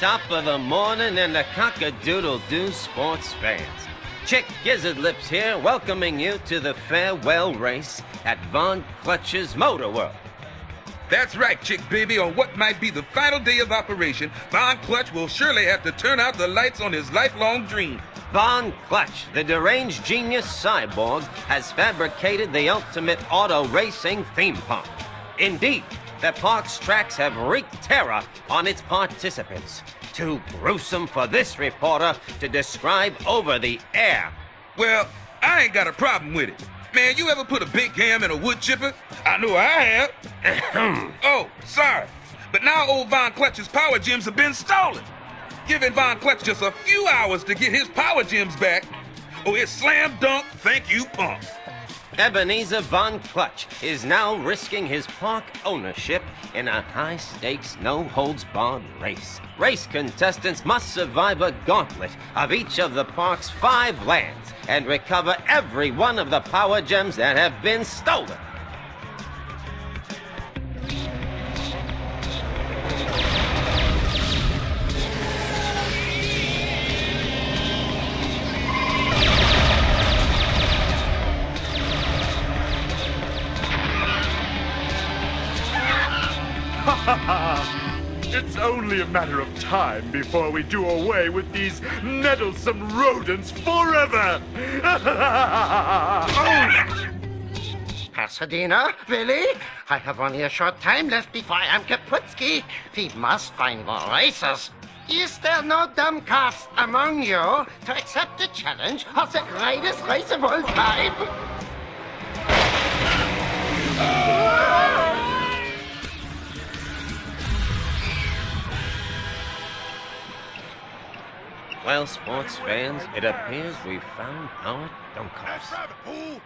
stop of the morning and the cock-a-doodle-doo sports fans. Chick Gizzardlips here, welcoming you to the farewell race at Von Clutch's Motor World. That's right, Chick Baby. On what might be the final day of operation, Von Clutch will surely have to turn out the lights on his lifelong dream. Von Clutch, the deranged genius cyborg, has fabricated the ultimate auto racing theme park. Indeed, the park's tracks have wreaked terror on its participants. Too gruesome for this reporter to describe over the air. Well, I ain't got a problem with it. Man, you ever put a big ham in a wood chipper? I know I have. Oh, sorry. But now old Von Clutch's power gems have been stolen. Giving Von Clutch just a few hours to get his power gems back. Oh, it's slam dunk, thank you, punk. Ebenezer Von Clutch is now risking his park ownership in a high-stakes, no-holds-barred race. Race contestants must survive a gauntlet of each of the park's 5 lands and recover every one of the power gems that have been stolen. It's only a matter of time before we do away with these meddlesome rodents forever! Pasadena, really? I have only a short time left before I am Kaputski. We must find more racers. Is there no dumb cast among you to accept the challenge of the greatest race of all time? Well, sports fans, it appears we've found our dunkers.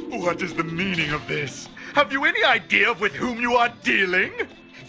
What is the meaning of this? Have you any idea with whom you are dealing?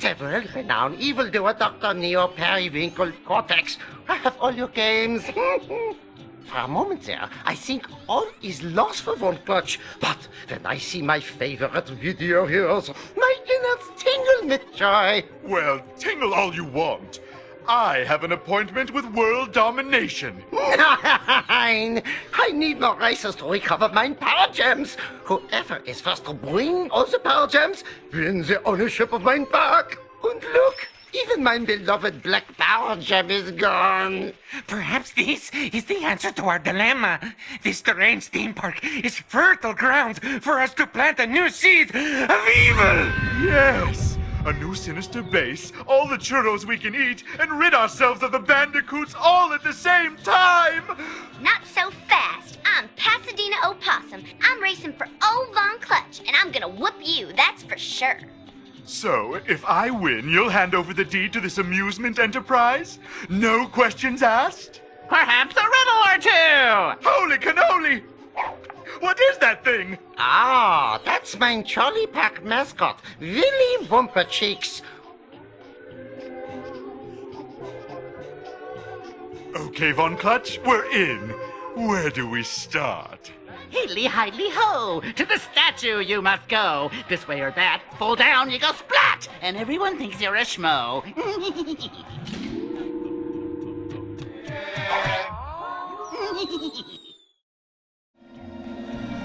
The world-renowned evildoer Dr. Neo Periwinkle Cortex. I have all your games. For a moment there, I think all is lost for Von Clutch. But when I see my favorite video heroes, my innards tingle with joy. Well, tingle all you want. I have an appointment with world domination. Nein! I need more racers to recover my power gems. Whoever is first to bring all the power gems wins the ownership of my park. And look, even my beloved black power gem is gone. Perhaps this is the answer to our dilemma. This deranged theme park is fertile ground for us to plant a new seed of evil. Yes! A new sinister base, all the churros we can eat, and rid ourselves of the bandicoots all at the same time! Not so fast. I'm Pasadena Opossum. I'm racing for old Von Clutch, and I'm gonna whoop you, that's for sure. So, if I win, you'll hand over the deed to this amusement enterprise? No questions asked? Perhaps a riddle or two. Holy cannoli! What is that thing? Ah, that's my Charlie Pack mascot, Willy Wumper Cheeks. Okay, Von Clutch, we're in. Where do we start? Hi-li-ho! To the statue you must go. This way or that. Fall down, you go splat! And everyone thinks you're a schmo.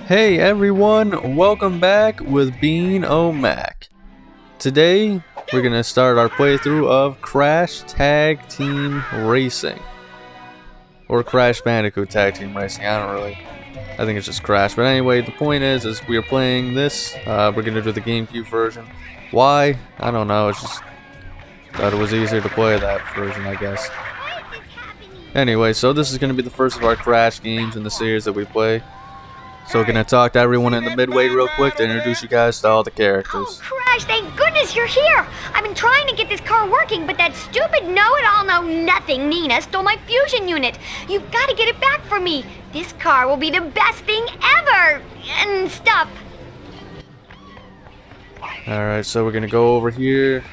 Hey everyone, welcome back with Bean O'Mac. Today, we're gonna start our playthrough of Crash Tag Team Racing. Or Crash Bandicoot Tag Team Racing, I think it's just Crash. But anyway, the point is we are playing this. We're gonna do the GameCube version. Why? I don't know, it's just thought it was easier to play that version, I guess. Anyway, so this is gonna be the first of our Crash games in the series that we play. So we're gonna talk to everyone in the midway real quick to introduce you guys to all the characters. Oh, Crash, thank goodness you're here! I've been trying to get this car working, but that stupid know-it-all know-nothing Nina stole my fusion unit. You've got to get it back for me. This car will be the best thing ever! And stuff. Alright, so we're gonna go over here,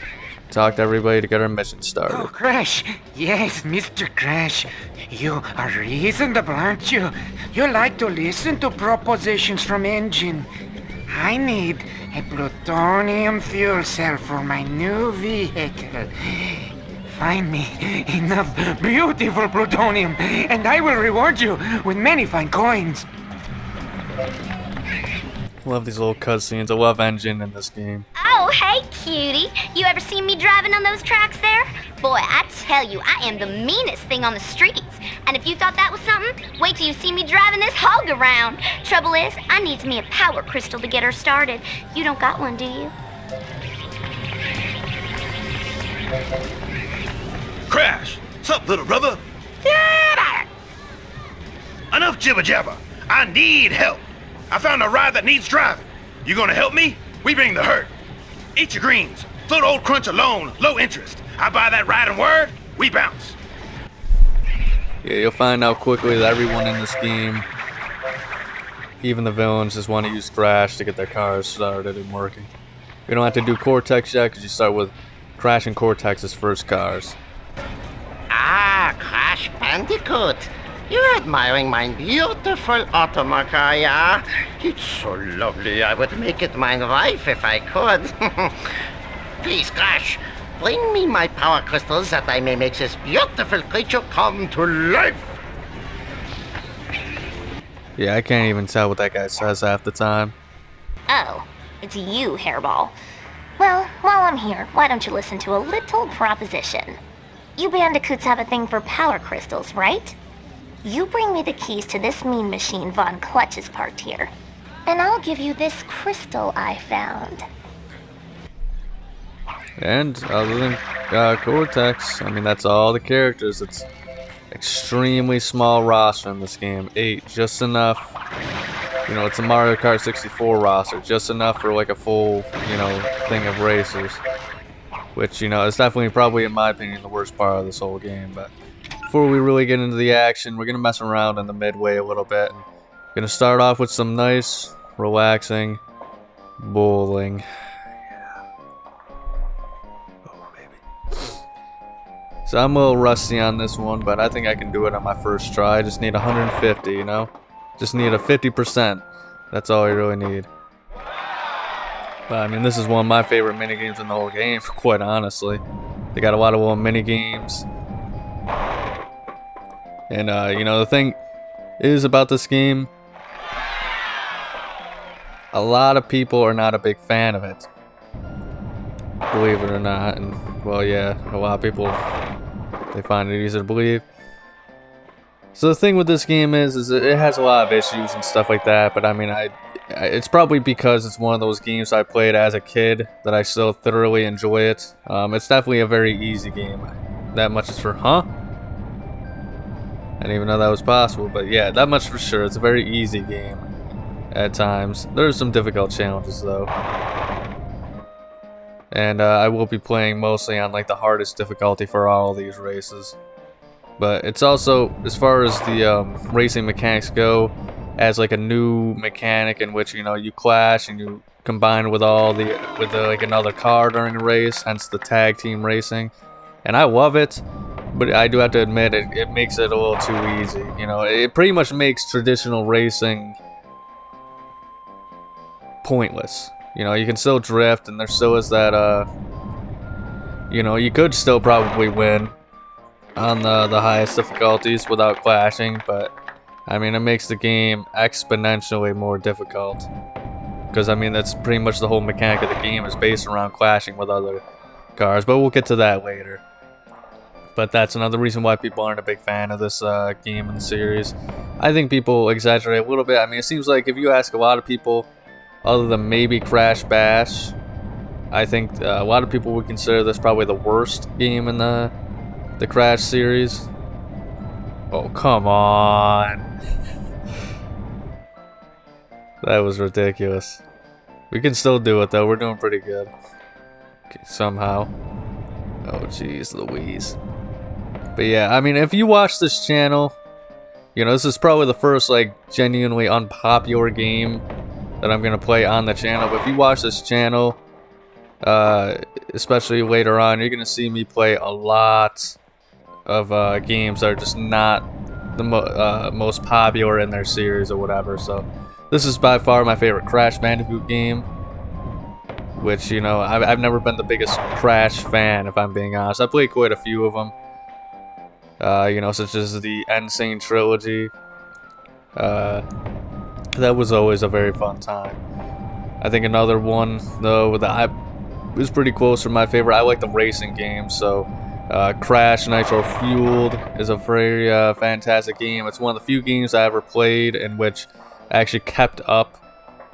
talk to everybody to get our mission started. Oh, Crash. Yes, Mr. Crash. You are reasonable, aren't you? You like to listen to propositions from Engine. I need A plutonium fuel cell for my new vehicle. Find me enough beautiful plutonium, and I will reward you with many fine coins. Love these little cutscenes. I love engine in this game. Oh, hey, cutie. You ever seen me driving on those tracks there? Boy, I tell you, I am the meanest thing on the streets. And if you thought that was something, wait till you see me driving this hog around. Trouble is, I needs me a power crystal to get her started. You don't got one, do you? Crash! Sup, little brother? Enough jibber jabber. I need help. I found a ride that needs driving. You gonna help me? We bring the hurt. Eat your greens. Float old Crunch alone, low interest. I buy that ride and word, we bounce. Yeah, you'll find out quickly that everyone in this game, even the villains, just want to use Crash to get their cars started and working. You don't have to do Cortex yet because you start with Crash and Cortex's first cars. Ah, Crash Bandicoot. You're admiring my beautiful automaker, yeah? It's so lovely, I would make it my wife if I could. Please, Crash, bring me my power crystals that I may make this beautiful creature come to life. Yeah, I can't even tell what that guy says half the time. Oh, it's you, Hairball. Well, while I'm here, why don't you listen to a little proposition? You bandicoots have a thing for power crystals, right? You bring me the keys to this mean machine Von Clutch is parked here, and I'll give you this crystal I found. And other than Cortex, I mean, that's all the characters. It's extremely small roster in this game. 8, just enough. You know, it's a Mario Kart 64 roster, just enough for like a full, you know, thing of racers. Which, you know, is definitely probably, in my opinion, the worst part of this whole game. But before we really get into the action, we're going to mess around in the midway a little bit. We're going to start off with some nice, relaxing bowling. Oh, baby. So I'm a little rusty on this one, but I think I can do it on my first try. I just need 150, you know? Just need a 50%. That's all you really need. But, I mean, this is one of my favorite minigames in the whole game, quite honestly. They got a lot of little minigames. And, you know, the thing is about this game, a lot of people are not a big fan of it. Believe it or not. And, well, yeah, a lot of people, they find it easy to believe. So the thing with this game is it has a lot of issues and stuff like that, but I mean, it's probably because it's one of those games I played as a kid that I still thoroughly enjoy it. It's definitely a very easy game. That much is for, huh? I didn't even know that was possible, but yeah, that much for sure. It's a very easy game at times. There's some difficult challenges though. And I will be playing mostly on like the hardest difficulty for all these races. But it's also, as far as the racing mechanics go, as like a new mechanic in which, you know, you clash and you combine with like another car during a race, hence the tag team racing. And I love it. But I do have to admit, it makes it a little too easy. You know, it pretty much makes traditional racing pointless. You know, you can still drift, and there still is that, you know, you could still probably win on the highest difficulties without clashing, but, I mean, it makes the game exponentially more difficult. Because, I mean, that's pretty much the whole mechanic of the game is based around clashing with other cars, but we'll get to that later. But that's another reason why people aren't a big fan of this game in the series. I think people exaggerate a little bit. I mean, it seems like if you ask a lot of people, other than maybe Crash Bash, I think a lot of people would consider this probably the worst game in the Crash series. Oh, come on. That was ridiculous. We can still do it, though. We're doing pretty good. Okay, somehow. Oh, jeez Louise. But yeah, I mean, if you watch this channel, you know, this is probably the first, like, genuinely unpopular game that I'm going to play on the channel. But if you watch this channel, especially later on, you're going to see me play a lot of games that are just not the most popular in their series or whatever. So this is by far my favorite Crash Bandicoot game. which, you know, I've never been the biggest Crash fan, if I'm being honest. I played quite a few of them, you know, such as the Insane Trilogy. That was always a very fun time. I think another one, though, that was pretty close to my favorite. I like the racing games, so Crash Nitro Fueled is a very fantastic game. It's one of the few games I ever played in which I actually kept up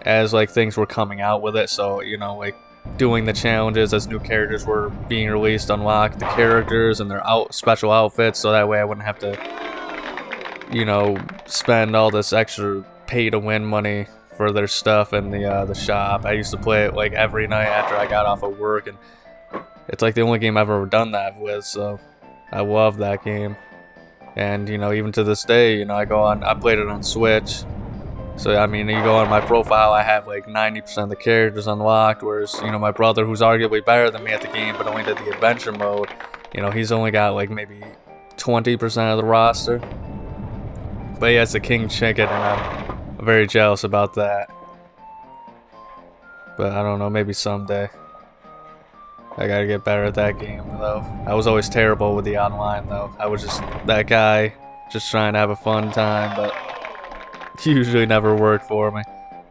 as like things were coming out with it. So, you know, like doing the challenges as new characters were being released, unlock the characters and their special outfits, so that way I wouldn't have to, you know, spend all this extra pay-to-win money for their stuff in the shop. I used to play it like every night after I got off of work, and it's like the only game I've ever done that with, so I love that game. And, you know, even to this day, you know, I played it on Switch, so I mean, you go on my profile, I have like 90% of the characters unlocked, whereas, you know, my brother, who's arguably better than me at the game but only did the adventure mode, you know, he's only got like maybe 20% of the roster. But yeah, it's a king chicken, and I'm very jealous about that. But I don't know, maybe someday. I gotta get better at that game, though. I was always terrible with the online, though. I was just that guy, just trying to have a fun time, but usually never worked for me.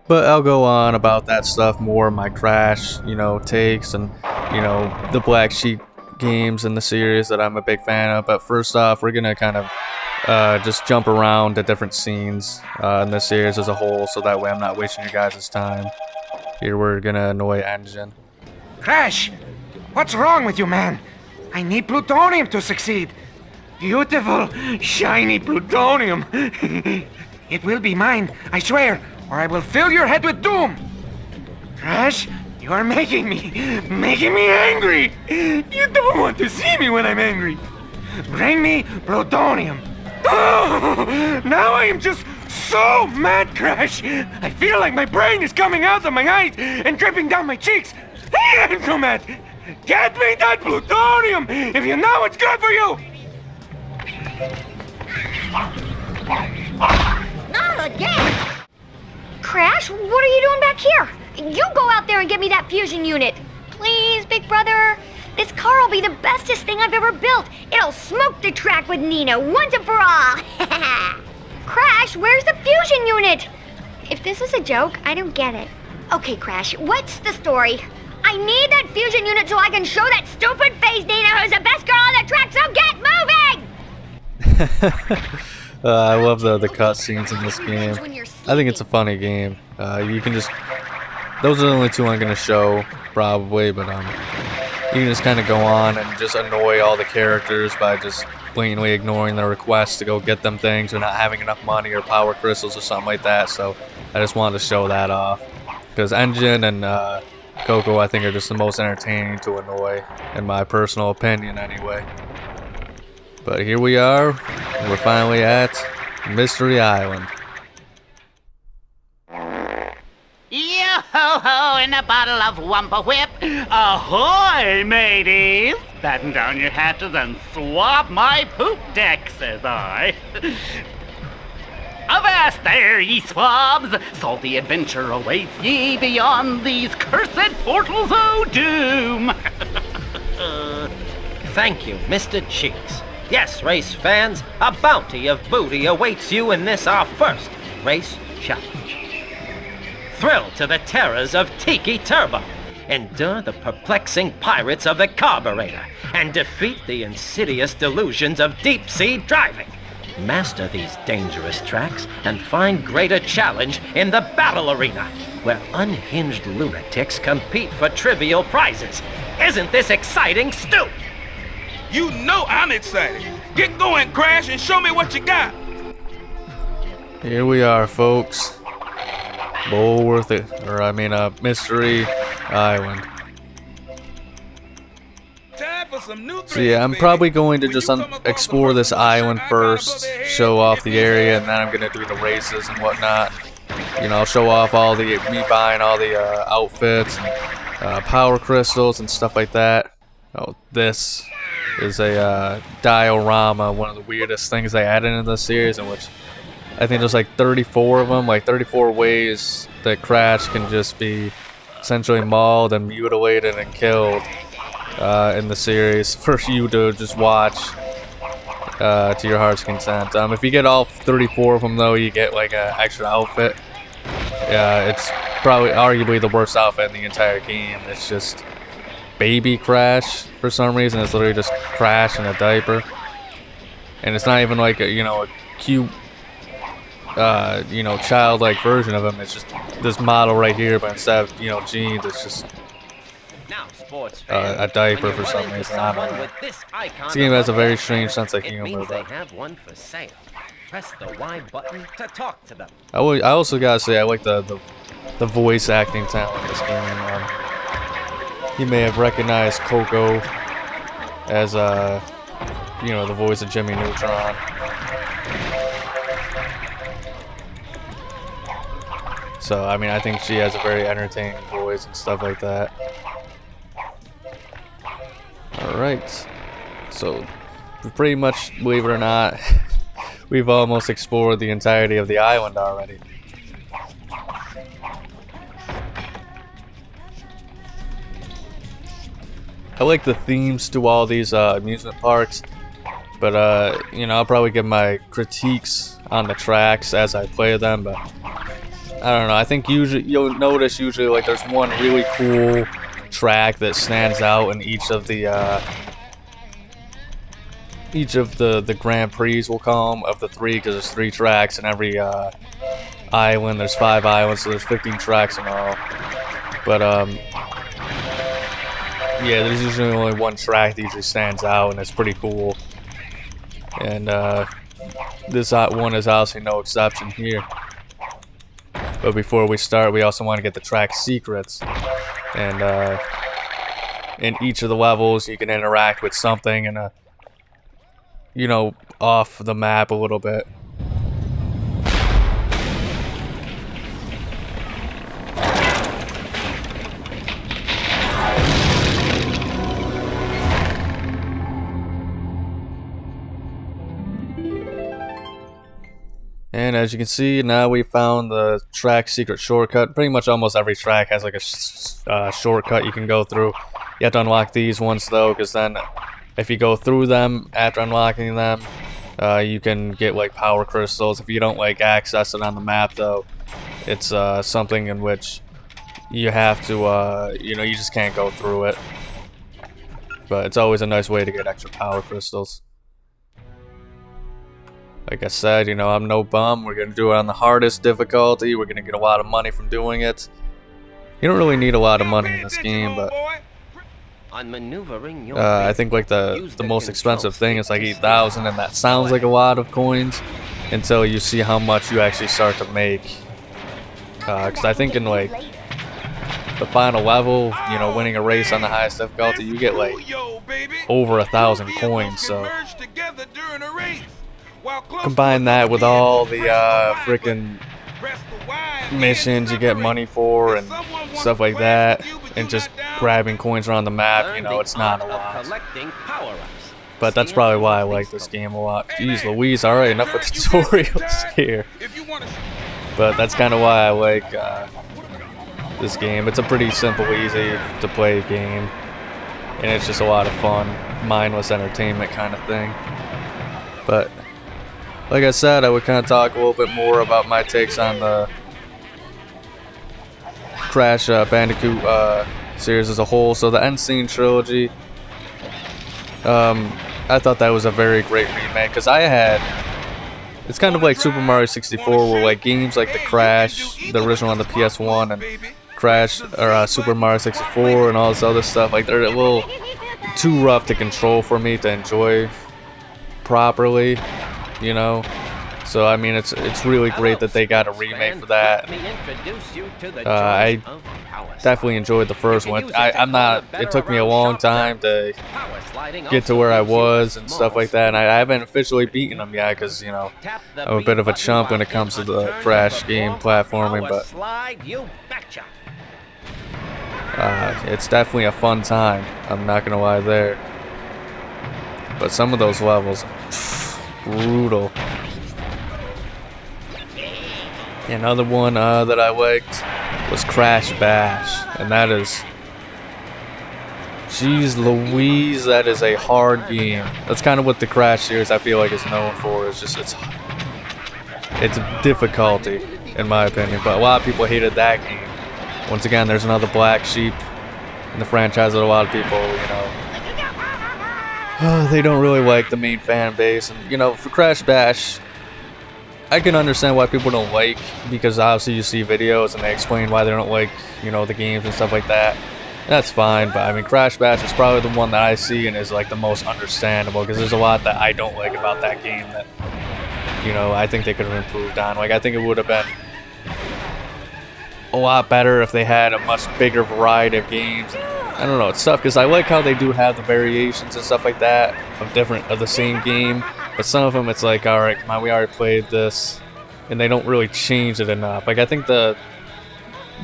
But I'll go on about that stuff more in my Crash, you know, takes, and, you know, the Black Sheep games in the series that I'm a big fan of. But first off, we're gonna kind of just jump around to different scenes in this series as a whole, so that way I'm not wasting your guys' time. Here we're gonna annoy Engine. Crash! What's wrong with you, man? I need plutonium to succeed. Beautiful, shiny plutonium. It will be mine, I swear, or I will fill your head with doom. Crash, you are making me angry. You don't want to see me when I'm angry. Bring me plutonium. Oh, now I am just so mad, Crash. I feel like my brain is coming out of my eyes and dripping down my cheeks. I'm so mad. Get me that plutonium if you know it's good for you. Not again! Crash, what are you doing back here? You go out there and get me that fusion unit. Please, big brother. This car will be the bestest thing I've ever built. It'll smoke the track with Nina once and for all. Crash, where's the fusion unit? If this is a joke, I don't get it. Okay, Crash, what's the story? I need that fusion unit so I can show that stupid face Nina who's the best girl on the track, so get moving! I love the cutscenes in this game. I think it's a funny game. You can just... Those are the only two I'm going to show, probably, but you can just kind of go on and just annoy all the characters by just blatantly ignoring their requests to go get them things or not having enough money or power crystals or something like that, so I just wanted to show that off. Because Engine and Coco, I think, are just the most entertaining to annoy, in my personal opinion, anyway. But here we are, we're finally at Mystery Island. Yo-ho-ho, and a bottle of Wumpa Whip. Ahoy, mateys! Batten down your hatches and swap my poop deck, says I. Avast there, ye swabs! Salty adventure awaits ye beyond these cursed portals o' doom! Thank you, Mr. Cheeks. Yes, race fans, a bounty of booty awaits you in this our first race challenge. Thrill to the terrors of Tiki Turbo. Endure the perplexing pirates of the carburetor. And defeat the insidious delusions of deep-sea driving. Master these dangerous tracks and find greater challenge in the battle arena, where unhinged lunatics compete for trivial prizes. Isn't this exciting, Stu? You know I'm excited. Get going, Crash, and show me what you got. Here we are, folks. Mystery Island. Time for some new So yeah, I'm probably going to just explore this island first, show off the area, and then I'm going to do the races and whatnot. You know, I'll show off me buying all the outfits, and, power crystals and stuff like that. Oh, this is a diorama, one of the weirdest things they added into the series, in which I think there's like 34 of them, like 34 ways that Crash can just be essentially mauled and mutilated and killed in the series for you to just watch to your heart's content. If you get all 34 of them though, you get like an extra outfit. It's probably arguably the worst outfit in the entire game. It's just Baby Crash for some reason. It's literally just Crash in a diaper, and it's not even like a, a cute childlike version of him. It's just this model right here, but instead of jeans, it's just Now, sports a diaper for some reason. I don't know. This game has a very strange sense of humor. Means they have one for sale. Press the Y button to talk to them. I also gotta say I like the voice acting talent in this game. You may have recognized Coco as the voice of Jimmy Neutron. So I mean, I think she has a very entertaining voice and stuff like that. All right, so pretty much, believe it or not, we've almost explored the entirety of the island already. I like the themes to all these amusement parks, but I'll probably give my critiques on the tracks as I play them. But I don't know. I think usually you'll notice like there's one really cool track that stands out in each of the Grand Prix, we'll call them, of the 3, because there's 3 tracks in every island. There's 5 islands, so there's 15 tracks in all. But yeah, there's usually only one track that usually stands out, and it's pretty cool. And this one is obviously no exception here. But before we start, we also want to get the track secrets. And in each of the levels, you can interact with something and off the map a little bit. And as you can see, now we found the track secret shortcut. Pretty much almost every track has like a shortcut you can go through. You have to unlock these ones though, because then if you go through them after unlocking them, you can get like power crystals. If you don't like access it on the map though, it's something in which you have to, you just can't go through it. But it's always a nice way to get extra power crystals. Like I said, I'm no bum. We're going to do it on the hardest difficulty. We're going to get a lot of money from doing it. You don't really need a lot of money in this game, but On maneuvering your I think like the most expensive thing is like 8,000, and that sounds like a lot of coins until you see how much you actually start to make. Because I think in like the final level, winning a race on the highest difficulty, you get like over 1,000 coins. So combine that with all the freaking missions you get money for and stuff like that, and just grabbing coins around the map, it's not a lot. But that's probably why I like this game a lot. Jeez Louise, alright, enough with tutorials here. But that's kind of why I like this game. It's a pretty simple, easy to play game, and it's just a lot of fun, mindless entertainment kind of thing. But like I said, I would kind of talk a little bit more about my takes on the Crash Bandicoot series as a whole. So the N. Sane Trilogy, I thought that was a very great remake, because it's kind of like Super Mario 64, where like games like the Crash, the original on the PS1, and Crash or Super Mario 64 and all this other stuff, like they're a little too rough to control for me to enjoy properly. So I mean, it's really great that they got a remake for that. I definitely enjoyed the first one. It took me a long time to get to where I was and stuff like that, and I haven't officially beaten them yet, because I'm a bit of a chump when it comes to the Crash game platforming. But it's definitely a fun time, I'm not gonna lie there. But some of those levels, brutal. Another one that I liked was Crash Bash, and that is, jeez Louise, that is a hard game. That's kind of what the Crash series I feel like is known for. It's just it's difficulty, in my opinion. But a lot of people hated that game. Once again, there's another black sheep in the franchise that a lot of people, they don't really like the main fan base. And for Crash Bash, I can understand why people don't like, because obviously you see videos and they explain why they don't like, the games and stuff like that. That's fine, but I mean, Crash Bash is probably the one that I see and is like the most understandable, because there's a lot that I don't like about that game that, I think they could have improved on. Like, I think it would have been a lot better if they had a much bigger variety of games. I don't know, it's tough because I like how they do have the variations and stuff like that of the same game, but some of them it's like, all right, come on, we already played this, and they don't really change it enough. Like, I think the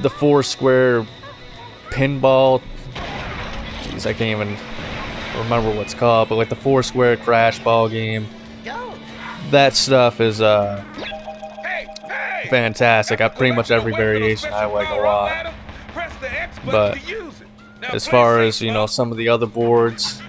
4-square pinball, jeez, I can't even remember what's called, but like the 4-square crash ball game, that stuff is fantastic. Pretty much every variation I like a lot. But as far as some of the other boards,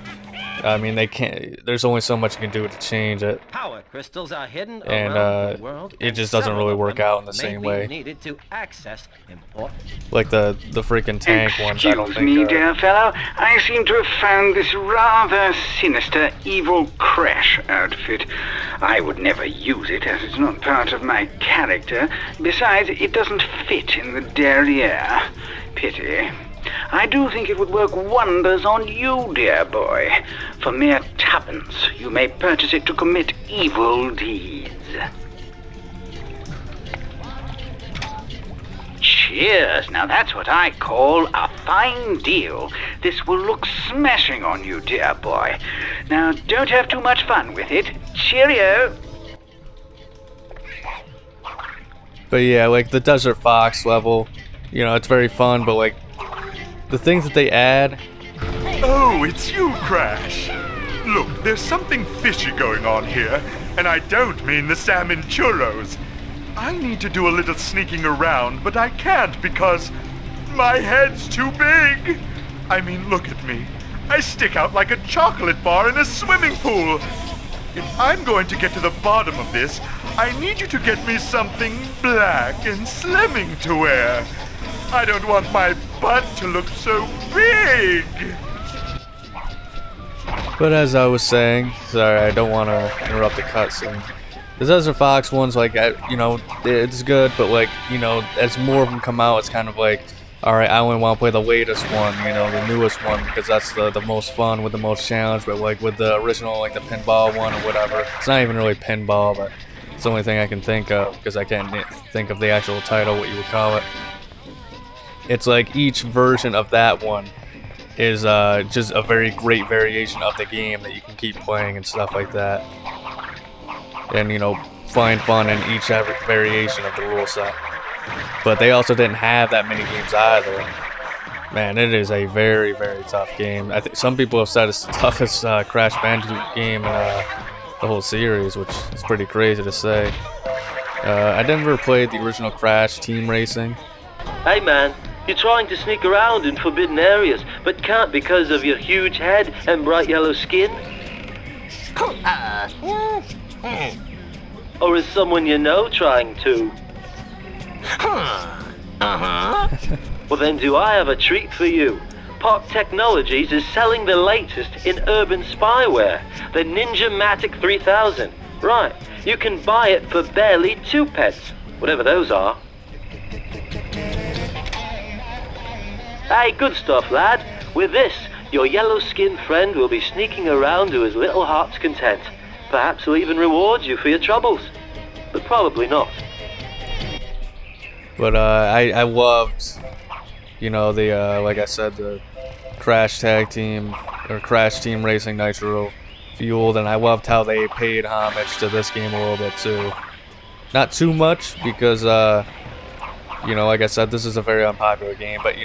I mean, they can't. There's only so much you can do to change it, Power crystals are hidden and around the world, it just doesn't really work out in the same way. Needed to access important. Like the freaking tank ones, I don't Excuse me, think. dear fellow. I seem to have found this rather sinister evil Crash outfit. I would never use it, as it's not part of my character. Besides, it doesn't fit in the derriere. Pity. I do think it would work wonders on you, dear boy. For mere tuppence, you may purchase it to commit evil deeds. Cheers! Now that's what I call a fine deal. This will look smashing on you, dear boy. Now don't have too much fun with it. Cheerio! But yeah, like the Desert Fox level, it's very fun, but like the things that they add. Oh, it's you, Crash. Look, there's something fishy going on here, and I don't mean the salmon churros. I need to do a little sneaking around, but I can't because my head's too big. I mean, look at me. I stick out like a chocolate bar in a swimming pool. If I'm going to get to the bottom of this, I need you to get me something black and slimming to wear. I don't want my butt to look so big. But as I was saying, sorry, I don't want to interrupt the cutscene. The Desert Fox one's like, it's good, but like, as more of them come out, it's kind of like, alright, I only want to play the latest one, the newest one, because that's the most fun with the most challenge. But like with the original, like the pinball one or whatever, it's not even really pinball, but it's the only thing I can think of, because I can't think of the actual title, what you would call it. It's like each version of that one is just a very great variation of the game that you can keep playing and stuff like that. And, find fun in each variation of the rule set. But they also didn't have that many games either. Man, it is a very, very tough game. I think some people have said it's the toughest Crash Bandicoot game in the whole series, which is pretty crazy to say. I never played the original Crash Team Racing. Hey man, you're trying to sneak around in forbidden areas, but can't because of your huge head and bright yellow skin? Or is someone you know trying to? Well then do I have a treat for you. Park Technologies is selling the latest in urban spyware, the Ninja-Matic 3000. Right, you can buy it for barely 2 pence, whatever those are. Hey, good stuff, lad. With this, your yellow-skinned friend will be sneaking around to his little heart's content. Perhaps he'll even reward you for your troubles. But probably not. But I loved, like I said, the Crash Tag Team, or Crash Team Racing Nitro Fueled, and I loved how they paid homage to this game a little bit too. Not too much, because, like I said, this is a very unpopular game, but,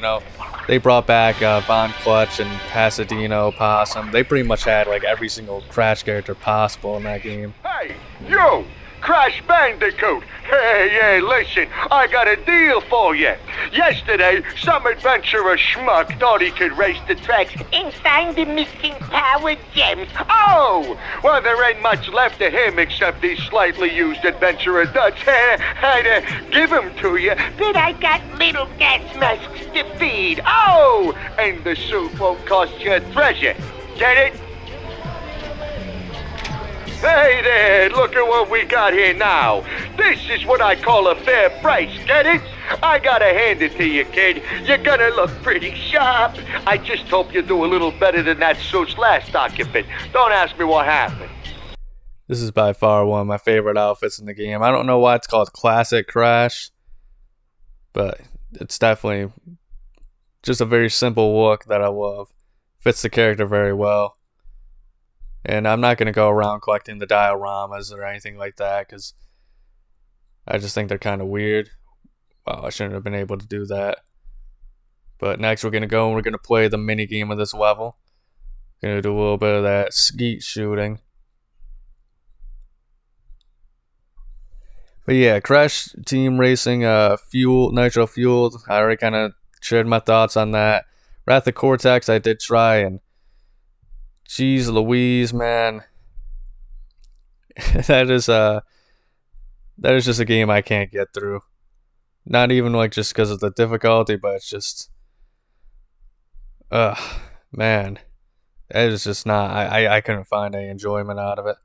they brought back Von Clutch and Pasadena, Possum. They pretty much had, like, every single Crash character possible in that game. Hey, yo! Crash Bandicoot. Hey, listen, I got a deal for you. Yesterday, some adventurer schmuck thought he could race the tracks and find the missing power gems. Oh, well, there ain't much left of him except these slightly used adventurer duds. I'd give them to you, but I got little gas masks to feed. Oh, and the suit won't cost you a treasure. Get it? Hey there, look at what we got here now. This is what I call a fair price, get it? I gotta hand it to you, kid. You're gonna look pretty sharp. I just hope you do a little better than that suit's last occupant. Don't ask me what happened. This is by far one of my favorite outfits in the game. I don't know why it's called Classic Crash, but it's definitely just a very simple look that I love. Fits the character very well. And I'm not going to go around collecting the dioramas or anything like that because I just think they're kind of weird. Wow, I shouldn't have been able to do that. But next we're going to go and we're going to play the mini game of this level. Going to do a little bit of that skeet shooting. But yeah, Crash Team Racing, nitro fueled. I already kind of shared my thoughts on that. Wrath of Cortex I did try, and jeez Louise, man. that is just a game I can't get through. Not even like just because of the difficulty, but it's just man. It is just not I couldn't find any enjoyment out of it.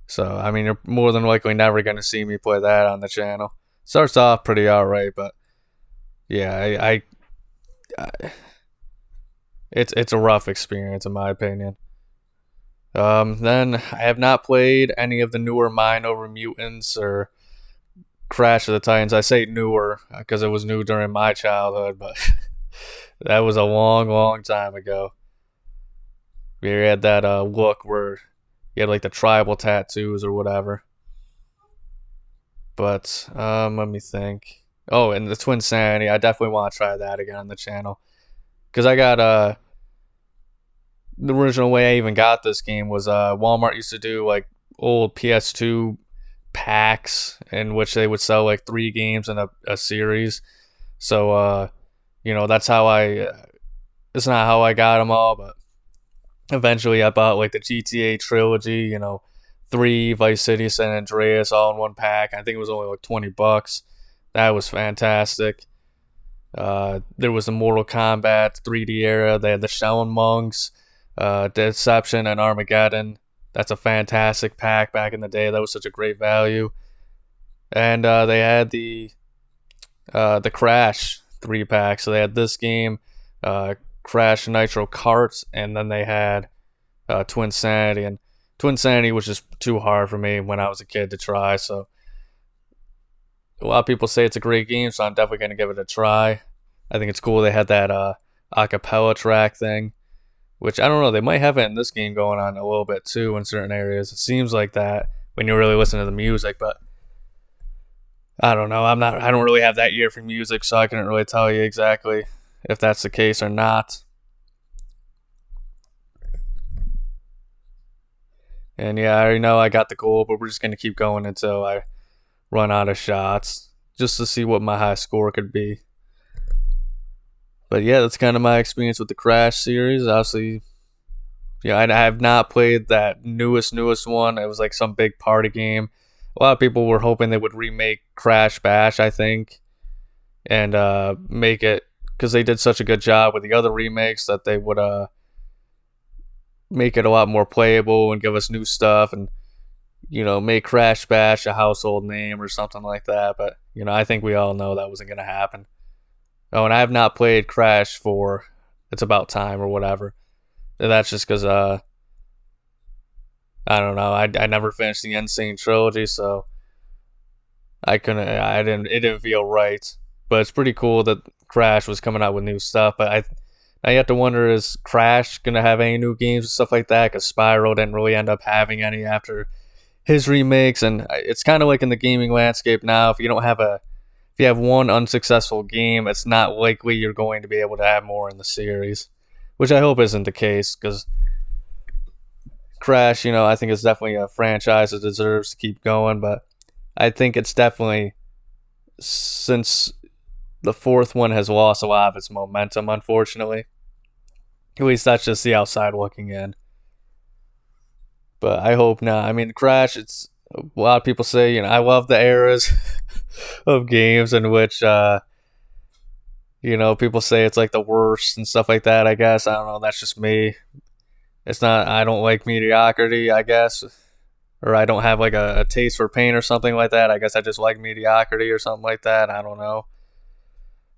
So I mean you're more than likely never gonna see me play that on the channel. Starts off pretty alright, but yeah, It's a rough experience in my opinion. Then I have not played any of the newer Mind Over Mutants or Crash of the Titans. I say newer because it was new during my childhood, but that was a long time ago. We had that look where you had like the tribal tattoos or whatever. But let me think. Oh, and the Twinsanity. I definitely want to try that again on the channel. Because I got, the original way I even got this game was Walmart used to do like old PS2 packs in which they would sell like 3 games in a series. So, that's how it's not how I got them all, but eventually I bought like the GTA trilogy, 3 Vice City, San Andreas all in one pack. I think it was only like $20. That was fantastic. There was the Mortal Kombat 3D era. They had the Shaolin Monks, Deception, and Armageddon. That's a fantastic pack back in the day. That was such a great value. And they had the Crash 3-pack. So they had this game, Crash Nitro Kart, and then they had Twinsanity. And Twinsanity was just too hard for me when I was a kid to try. So a lot of people say it's a great game, so I'm definitely going to give it a try. I think it's cool they had that acapella track thing, which I don't know, they might have it in this game going on a little bit too in certain areas. It seems like that when you really listen to the music, but I don't know. I don't really have that ear for music, so I couldn't really tell you exactly if that's the case or not. And yeah, I already know I got the goal, but we're just going to keep going until I run out of shots just to see what my high score could be. But yeah, that's kind of my experience with the Crash series. Obviously, yeah, I have not played that newest one. It was like some big party game. A lot of people were hoping they would remake Crash Bash, I think, and make it, because they did such a good job with the other remakes, that they would make it a lot more playable and give us new stuff and make Crash Bash a household name or something like that. But, I think we all know that wasn't going to happen. Oh, and I have not played Crash 4. It's About Time or whatever. And that's just because, I don't know. I never finished the Insane Trilogy, so it didn't feel right. But it's pretty cool that Crash was coming out with new stuff. But I have to wonder, is Crash going to have any new games and stuff like that? Because Spyro didn't really end up having any after his remakes, and it's kind of like in the gaming landscape now. If you have one unsuccessful game, it's not likely you're going to be able to have more in the series, which I hope isn't the case, because Crash, I think it's definitely a franchise that deserves to keep going, but I think it's definitely, since the fourth one has lost a lot of its momentum, unfortunately. At least that's just the outside looking in. But I hope not. I mean, Crash, it's a lot of people say, I love the eras of games in which, people say it's like the worst and stuff like that, I guess. I don't know. That's just me. It's not, I don't like mediocrity, I guess. Or I don't have like a taste for pain or something like that. I guess I just like mediocrity or something like that. I don't know.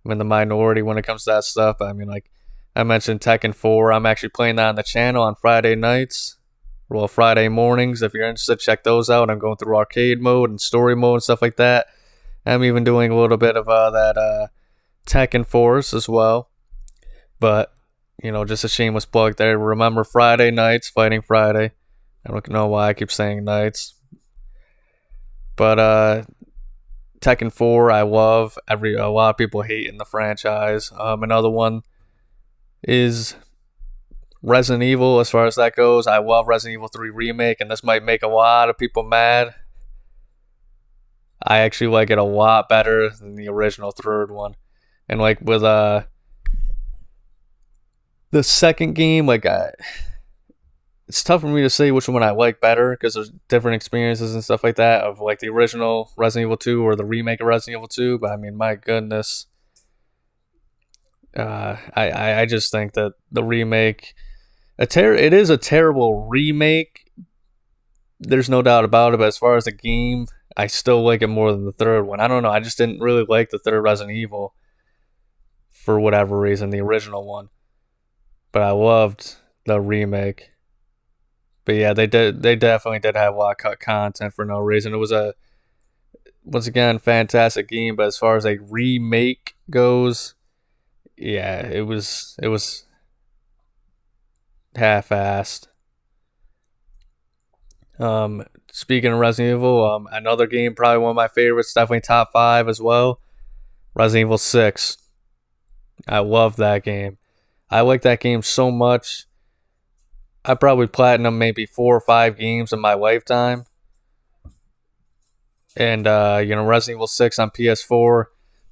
I'm in the minority when it comes to that stuff. But I mean, like I mentioned Tekken 4. I'm actually playing that on the channel on Friday nights. Well, Friday mornings. If you're interested, check those out. I'm going through arcade mode and story mode and stuff like that. I'm even doing a little bit of that Tekken Force as well. But, just a shameless plug there. Remember Friday nights, Fighting Friday. I don't know why I keep saying nights. But Tekken 4, I love. A lot of people hate in the franchise. Another one is Resident Evil. As far as that goes, I love Resident Evil 3 Remake, and this might make a lot of people mad. I actually like it a lot better than the original third one. And like with the second game, it's tough for me to say which one I like better because there's different experiences and stuff like that of like the original Resident Evil 2 or the remake of Resident Evil 2. But I mean, my goodness, I just think that the remake, it is a terrible remake. There's no doubt about it. But as far as the game, I still like it more than the third one. I don't know. I just didn't really like the third Resident Evil for whatever reason, the original one. But I loved the remake. But yeah, they definitely did have a lot of cut content for no reason. It was once again, fantastic game, but as far as a remake goes, yeah, it was half-assed. Speaking of Resident Evil, another game, probably one of my favorites, definitely top 5 as well, Resident Evil 6. I love that game. I like that game so much. I probably platinum maybe 4 or 5 games in my lifetime. And, Resident Evil 6 on PS4,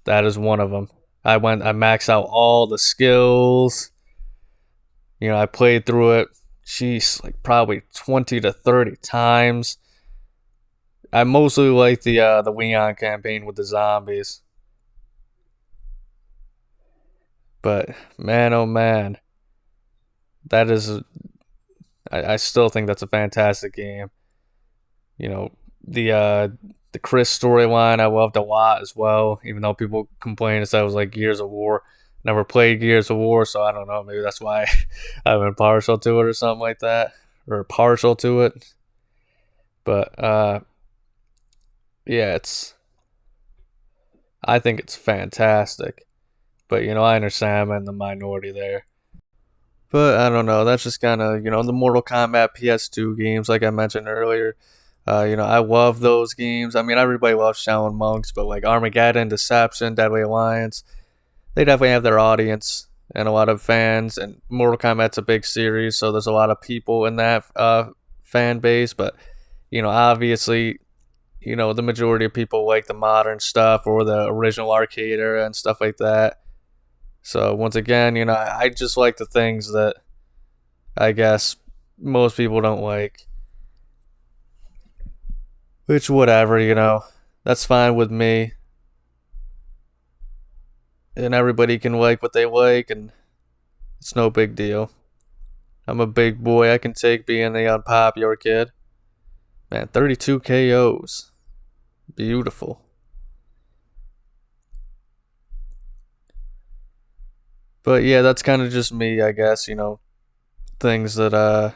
that is one of them. I maxed out all the skills. I played through it, probably 20 to 30 times. I mostly like the Leon campaign with the zombies. But, man, oh man. That is... I still think that's a fantastic game. The Chris storyline I loved a lot as well, even though people complain and said it was like Gears of War. Never played Gears of War, so I don't know. Maybe that's why I've been partial to it or something like that. Or partial to it. But, yeah, I think it's fantastic. But, I understand I'm in the minority there. But I don't know. That's just kind of, the Mortal Kombat PS2 games, like I mentioned earlier. I love those games. I mean, everybody loves Shaolin Monks, but like Armageddon, Deception, Deadly Alliance, they definitely have their audience and a lot of fans. And Mortal Kombat's a big series, so there's a lot of people in that fan base. But, obviously, the majority of people like the modern stuff or the original arcade era and stuff like that. So once again, I just like the things that I guess most people don't like. Which, whatever, that's fine with me. And everybody can like what they like, and it's no big deal. I'm a big boy. I can take being the unpopular kid. Man, 32 KOs. Beautiful. But yeah, that's kind of just me, I guess, things that,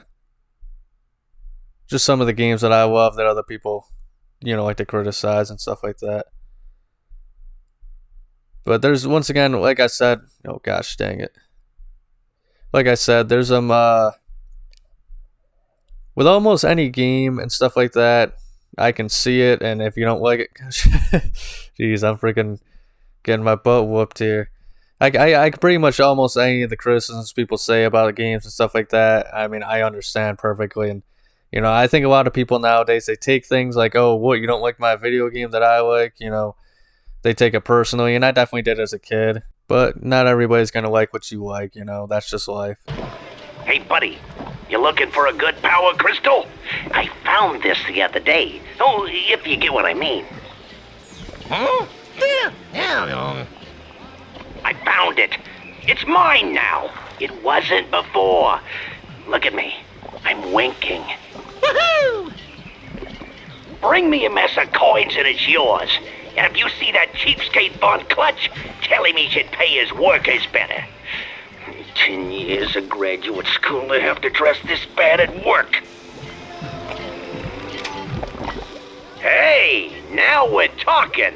just some of the games that I love that other people, like to criticize and stuff like that. But there's, once again, like I said, oh gosh, dang it. Like I said, there's with almost any game and stuff like that, I can see it, and if you don't like it, jeez, I'm freaking getting my butt whooped here. I pretty much almost any of the criticisms people say about the games and stuff like that, I mean, I understand perfectly, and You know, I think a lot of people nowadays, they take things like, oh, what, you don't like my video game that I like? You know, they take it personally, and I definitely did as a kid. But not everybody's going to like what you like, you know, that's just life. Hey, buddy, you looking for a good power crystal? I found this the other day. Oh, if you get what I mean. Huh? Yeah. I found it. It's mine now. It wasn't before. Look at me. I'm winking. Woohoo! Bring me a mess of coins and it's yours. And if you see that cheapskate Von Clutch, tell him he should pay his workers better. 10 years of graduate school to have to dress this bad at work. Hey, now we're talking.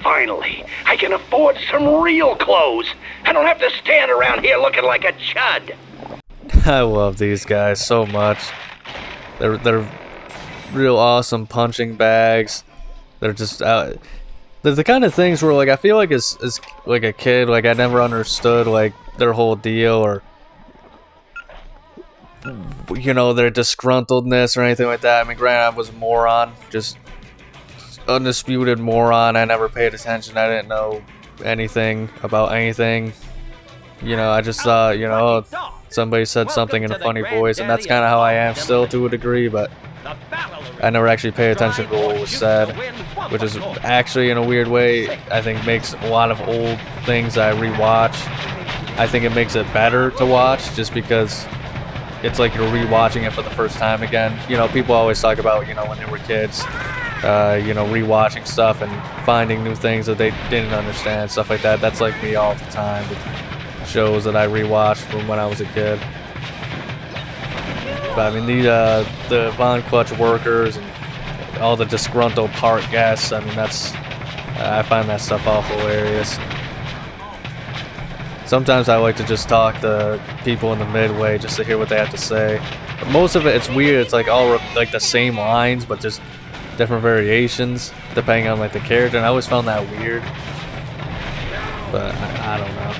Finally, I can afford some real clothes. I don't have to stand around here looking like a chud. I love these guys so much. They're real awesome punching bags. They're just they're the kind of things where, like, I feel like as like a kid, like, I never understood like their whole deal, or you know, their disgruntledness or anything like that. I mean, granted, I was a moron, just undisputed moron. I never paid attention. I didn't know anything about anything. You know, I just thought, you know, somebody said something in a funny voice, and that's kind of how I am still to a degree, but I never actually paid attention to what was said, which is actually, in a weird way, I think makes a lot of old things I rewatch, I think it makes it better to watch, just because it's like you're rewatching it for the first time again. You know, people always talk about, you know, when they were kids, you know, rewatching stuff and finding new things that they didn't understand, stuff like that. That's like me all the time with shows that I rewatched from when I was a kid. But I mean, the Von Clutch workers and all the disgruntled park guests, I mean, I find that stuff all hilarious. Sometimes I like to just talk to people in the midway just to hear what they have to say. But most of it, it's weird. It's like all like the same lines, but just different variations depending on like the character, and I always found that weird. But I don't know.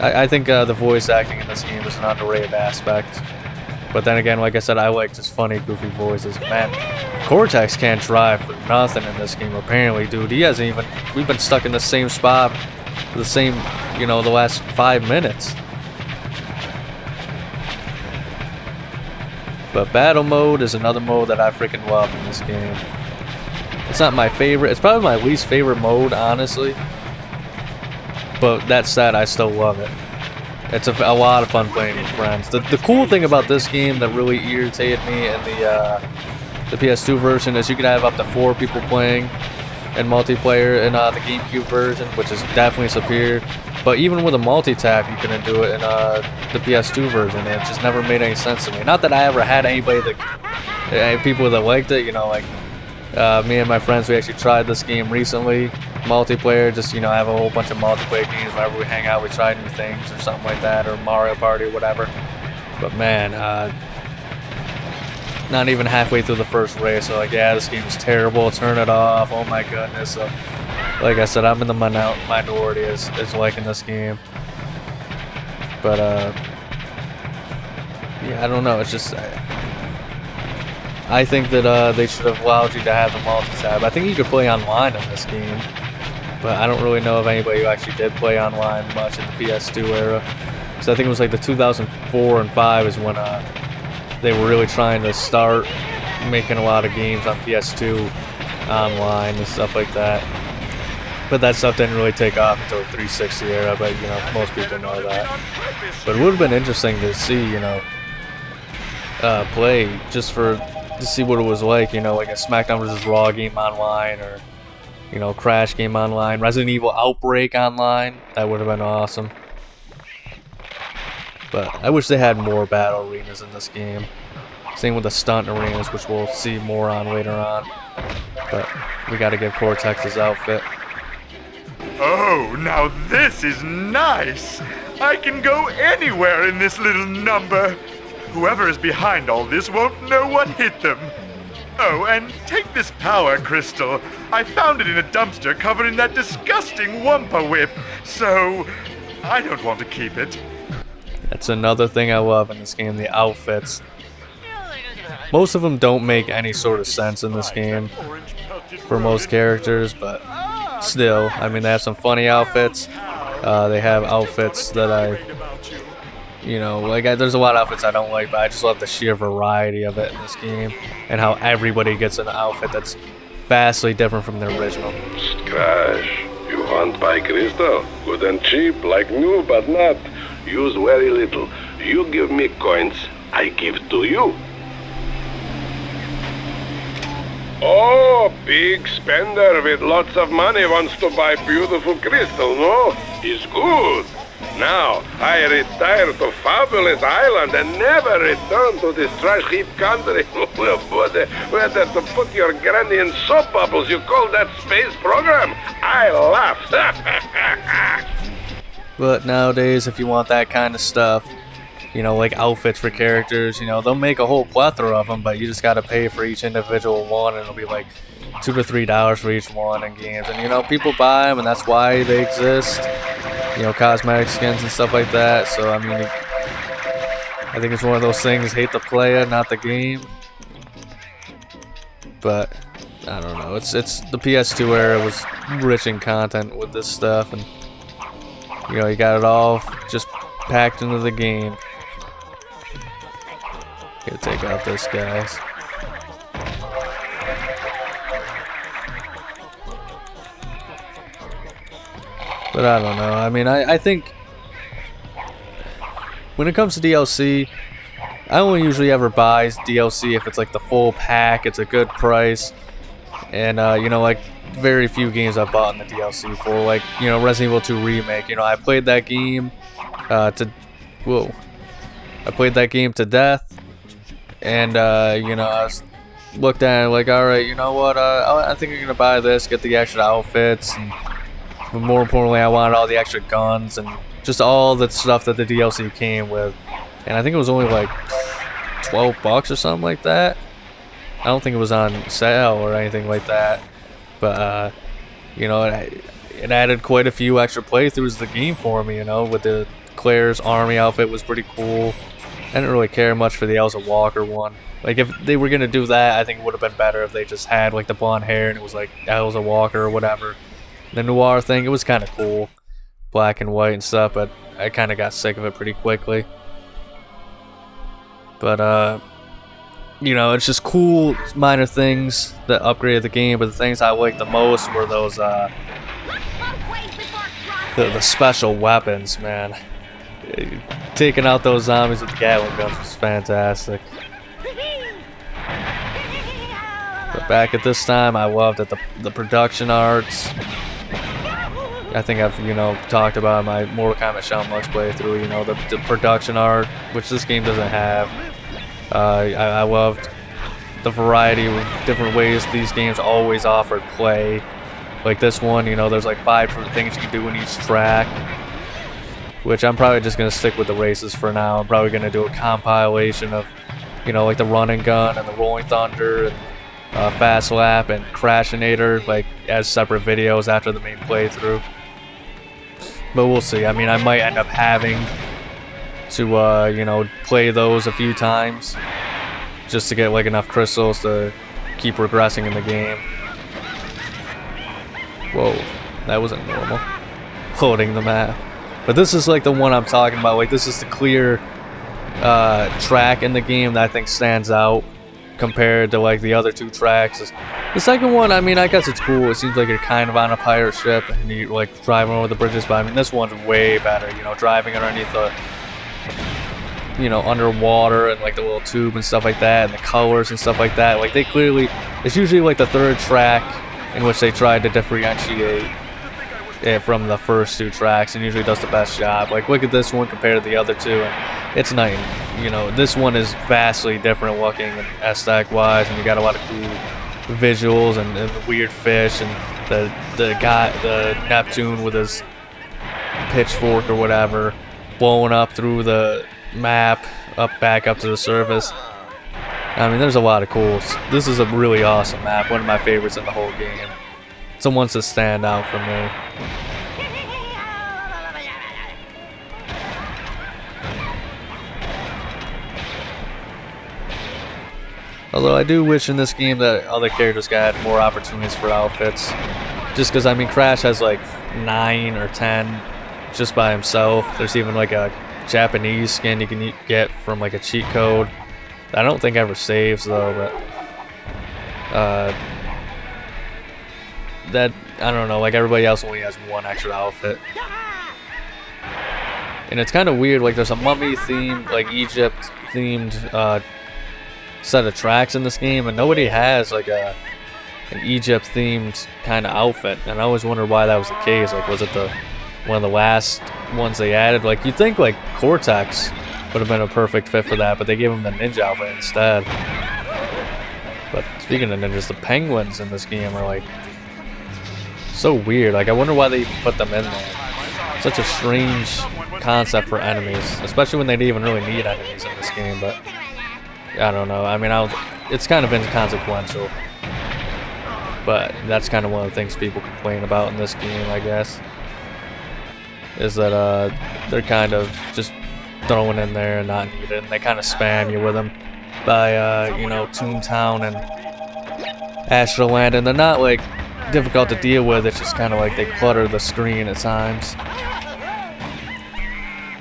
I think the voice acting in this game is an underrated aspect. But then again, like I said, I like just funny, goofy voices. Man, Cortex can't drive for nothing in this game, apparently, dude. He hasn't even... We've been stuck in the same spot for the same, you know, the last 5 minutes. But battle mode is another mode that I freaking love in this game. It's not my favorite. It's probably my least favorite mode, honestly. But that said, I still love it. It's a lot of fun playing with friends. The cool thing about this game that really irritated me in the PS2 version is you can have up to 4 people playing in multiplayer in the GameCube version, which is definitely superior. But even with a multi-tap, you couldn't do it in the PS2 version. And it just never made any sense to me. Not that I ever had anybody that, people that liked it, you know, like me and my friends, we actually tried this game recently. Multiplayer, just, you know, have a whole bunch of multiplayer games. Whenever we hang out, we try new things or something like that, or Mario Party or whatever. But man, not even halfway through the first race, so like, yeah, this game is terrible, turn it off, oh my goodness. So, like I said, I'm in the minority as liking this game. But yeah, I don't know, it's just, I think that they should have allowed you to have the multi-tab. I think you could play online in this game, but I don't really know of anybody who actually did play online much in the PS2 era. Because I think it was like the 2004 and 5 is when they were really trying to start making a lot of games on PS2 online and stuff like that. But that stuff didn't really take off until the 360 era, but, you know, most people know that. But it would have been interesting to see, you know, play just to see what it was like, you know, like a SmackDown vs. Raw game online, or, you know, Crash game online, Resident Evil Outbreak online. That would have been awesome. But I wish they had more battle arenas in this game. Same with the stunt arenas, which we'll see more on later on. But we got to give Cortex his outfit. Oh, now this is nice! I can go anywhere in this little number. Whoever is behind all this won't know what hit them. Oh, and take this power crystal. I found it in a dumpster covered in that disgusting Wumpa Whip, so I don't want to keep it. That's another thing I love in this game, the outfits. most of them don't make any sort of sense in this game for most characters, but still, I mean, they have some funny outfits. They have outfits that there's a lot of outfits I don't like, but I just love the sheer variety of it in this game and how everybody gets an outfit that's vastly different from the original. Crash, you want buy crystal? Good and cheap, like new, but not. Use very little. You give me coins, I give to you. Oh, big spender with lots of money wants to buy beautiful crystal, no? Is good. Now, I retire to Fabulous Island and never return to this trash heap country. Where to put your granny in soap bubbles, you call that space program? I laugh. But nowadays, if you want that kind of stuff, like outfits for characters, they'll make a whole plethora of them, but you just gotta pay for each individual one, and it'll be like $2 to $3 for each one in games. And people buy them, and that's why they exist. Cosmetic skins and stuff like that. So I mean, I think it's one of those things. Hate the player, not the game. But I don't know. It's the PS2 era was rich in content with this stuff, and you got it all just packed into the game. Gotta take out this guys. But I don't know. I mean, I think when it comes to DLC, I only usually ever buy DLC if it's like the full pack, it's a good price, and like very few games I've bought in the DLC for, like Resident Evil 2 Remake. I played that game I played that game to death, and I was looked at it like, all right, you know what? I think I'm gonna buy this, get the extra outfits, and but more importantly, I wanted all the extra guns and just all the stuff that the DLC came with. And I think it was only like $12 or something like that. I don't think it was on sale or anything like that. But, it added quite a few extra playthroughs to the game for me, with the Claire's army outfit was pretty cool. I didn't really care much for the Elsa Walker one. Like, if they were going to do that, I think it would have been better if they just had, like, the blonde hair and it was, like, Elsa Walker or whatever. The noir thing, it was kind of cool, black and white and stuff, but I kind of got sick of it pretty quickly. But it's just cool minor things that upgraded the game, but the things I liked the most were those the special weapons, man. Taking out those zombies with the Gatling guns was fantastic. But back at this time, I loved it, the production arts. I think I've, talked about my Mortal Kombat Shaolin Monks playthrough, the production art, which this game doesn't have. I loved the variety of different ways these games always offered play. Like this one, there's like 5 different things you can do in each track, which I'm probably just going to stick with the races for now. I'm probably going to do a compilation of, like the Run and Gun and the Rolling Thunder and Fast Lap and Crashinator, like as separate videos after the main playthrough. But we'll see. I mean, I might end up having to, play those a few times just to get like enough crystals to keep progressing in the game. Whoa, that wasn't normal. Loading the map. But this is like the one I'm talking about. Like, this is the clear track in the game that I think stands out compared to like the other 2 tracks. The second one, I mean, I guess it's cool. It seems like you're kind of on a pirate ship and you're like driving over the bridges, but I mean, this one's way better, driving underneath the, underwater and like the little tube and stuff like that, and the colors and stuff like that. Like, they clearly, it's usually like the 3rd track in which they tried to differentiate it from the first 2 tracks, and usually does the best job. Like, look at this one compared to the other 2, and it's nice. This one is vastly different looking and aesthetic wise, and you got a lot of cool visuals and the weird fish and the Neptune with his pitchfork or whatever blowing up through the map back up to the surface. I mean, there's a lot of cool. This is a really awesome map, one of my favorites in the whole game. It's the ones that stand out for me. Although I do wish in this game that other characters got more opportunities for outfits. Just because, I mean, Crash has like 9 or 10 just by himself. There's even like a Japanese skin you can get from like a cheat code. I don't think ever saves though, but that, I don't know, like everybody else only has 1 extra outfit. And it's kind of weird, like there's a mummy themed, like Egypt themed set of tracks in this game, and nobody has like an Egypt themed kind of outfit. And I always wondered why that was the case. Like, was it one of the last ones they added? Like, you'd think like Cortex would have been a perfect fit for that, but they gave him the ninja outfit instead. But speaking of ninjas, the penguins in this game are like so weird. Like, I wonder why they even put them in there. Such a strange concept for enemies, especially when they didn't even really need enemies in this game. But I don't know. I mean, it's kind of inconsequential. But that's kind of one of the things people complain about in this game, I guess. Is that they're kind of just throwing in there and not needed, and they kind of spam you with them by you know, Toontown and Astral Land, and they're not like difficult to deal with. It's just kind of like they clutter the screen at times.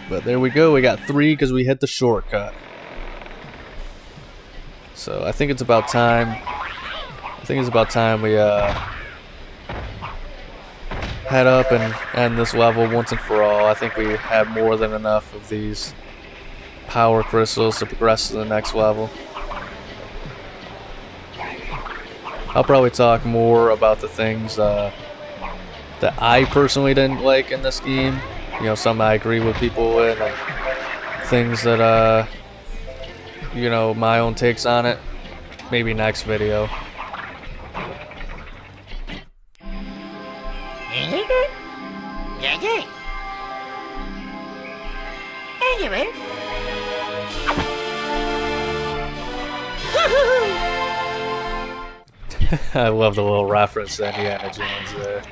But there we go, we got 3 because we hit the shortcut. So I think it's about time. I think it's about time we head up and end this level once and for all. I think we have more than enough of these power crystals to progress to the next level. I'll probably talk more about the things that I personally didn't like in this game. You know, some I agree with people with, and things that you know, my own takes on it. Maybe next video. I love the little reference to Indiana Jones there.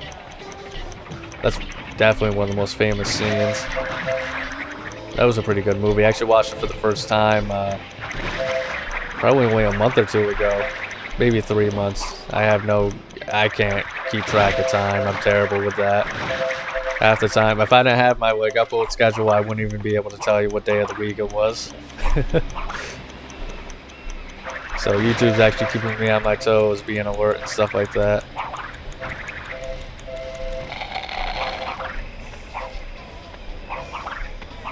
That's definitely one of the most famous scenes. That was a pretty good movie. I actually watched it for the first time probably only a month or 2 ago. Maybe 3 months. I can't keep track of time. I'm terrible with that. Half the time, if I didn't have my like upload schedule, I wouldn't even be able to tell you what day of the week it was. So YouTube's actually keeping me on my toes, being alert and stuff like that.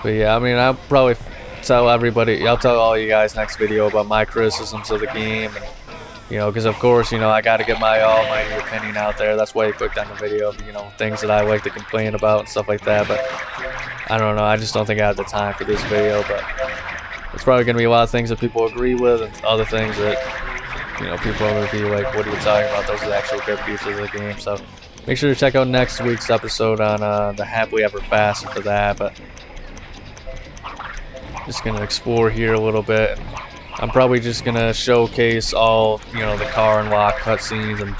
But yeah, I mean, I'll probably tell all you guys next video about my criticisms of the game, and you know, because of course, you know, I got to get my almighty opinion out there. That's why you clicked on the video, you know, things that I like to complain about and stuff like that. But I don't know, I just don't think I have the time for this video. But it's probably going to be a lot of things that people agree with, and other things that, you know, people are going to be like, what are you talking about? Those are the actual good features of the game. So make sure to check out next week's episode on the Happily Ever Faster for that. But just going to explore here a little bit. I'm probably just going to showcase all, you know, the car and lock cutscenes, and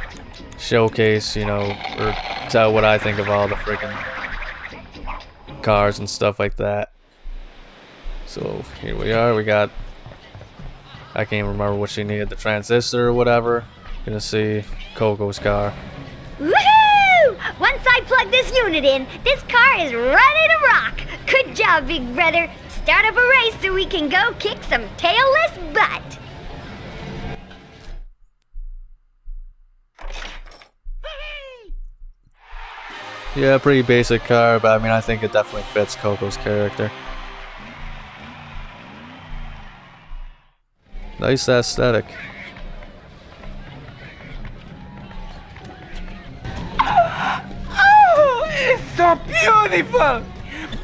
showcase, you know, or tell what I think of all the freaking cars and stuff like that. So here we are. We got, I can't remember what she needed, the transistor or whatever. Gonna see Coco's car. Woohoo! Once I plug this unit in, this car is ready to rock. Good job, big brother. Start up a race so we can go kick some tailless butt. Yeah, pretty basic car, but I mean, I think it definitely fits Coco's character. Nice aesthetic. Oh, it's so beautiful!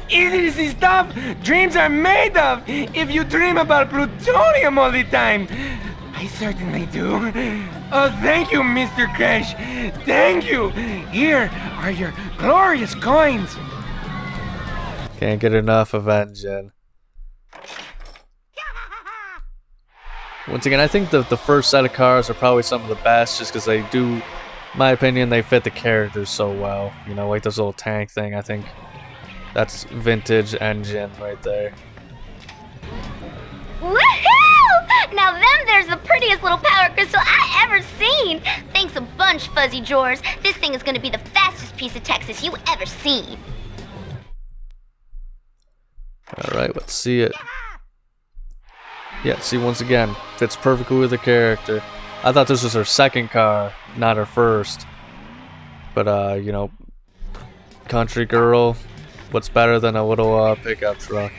It is the stuff dreams are made of if you dream about plutonium all the time. I certainly do. Oh, thank you, Mr. Crash. Thank you. Here are your glorious coins. Can't get enough of Engine. Once again, I think the first set of cars are probably some of the best, just because they do, in my opinion, they fit the characters so well. You know, like this little tank thing, I think that's vintage Engine right there. Woohoo! Now there's the prettiest little power crystal I ever seen. Thanks a bunch, Fuzzy Drawers. This thing is gonna be the fastest piece of Texas you ever seen. Alright, let's see it. Yeah, see, once again, fits perfectly with the character. I thought this was her second car, not her first. But, you know, country girl, what's better than a little pickup truck?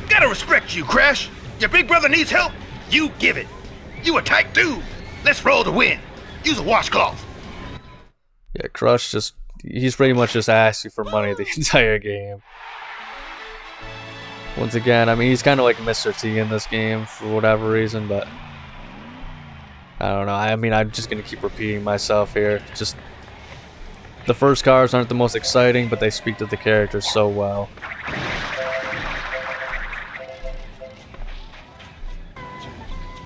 Gotta respect you, Crash. Your big brother needs help, you give it. You a tight dude. Let's roll to win. Use a washcloth. Yeah, Crush he's pretty much just asked you for money the entire game. Once again, I mean, he's kind of like Mr. T in this game for whatever reason, but I don't know. I mean, I'm just going to keep repeating myself here. Just the first cars aren't the most exciting, but they speak to the characters so well.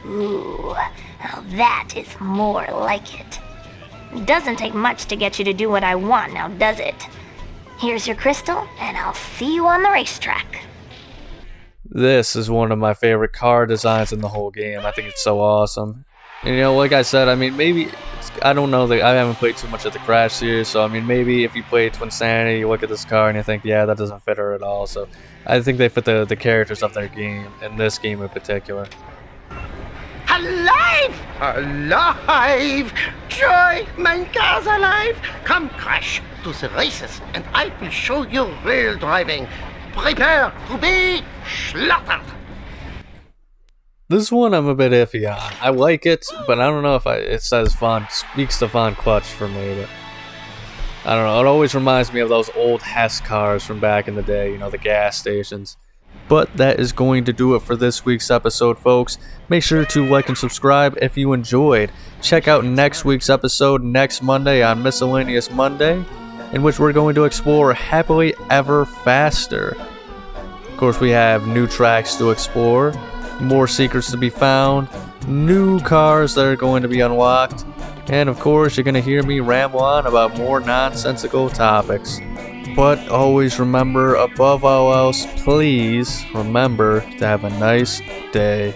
Ooh, now that is more like it. It doesn't take much to get you to do what I want now, does it? Here's your crystal, and I'll see you on the racetrack. This is one of my favorite car designs in the whole game. I think it's so awesome. And, you know, like I said, I mean, maybe, I don't know, I haven't played too much of the Crash series, so I mean, maybe if you play Twinsanity, you look at this car and you think, yeah, that doesn't fit her at all. So I think they fit the characters of their game, in this game in particular. Alive! Alive! Joy, my car's alive! Come, Crash, to the races, and I will show you real driving. Prepare to be slaughtered! This one I'm a bit iffy on. I like it, but I don't know if it says speaks to Von Clutch for me, but I don't know. It always reminds me of those old Hess cars from back in the day, you know, the gas stations. But that is going to do it for this week's episode, folks. Make sure to like and subscribe if you enjoyed. Check out next week's episode next Monday on Miscellaneous Monday, in which we're going to explore Happily Ever Faster. Of course, we have new tracks to explore, more secrets to be found, new cars that are going to be unlocked, and of course, you're going to hear me ramble on about more nonsensical topics. But always remember, above all else, please remember to have a nice day.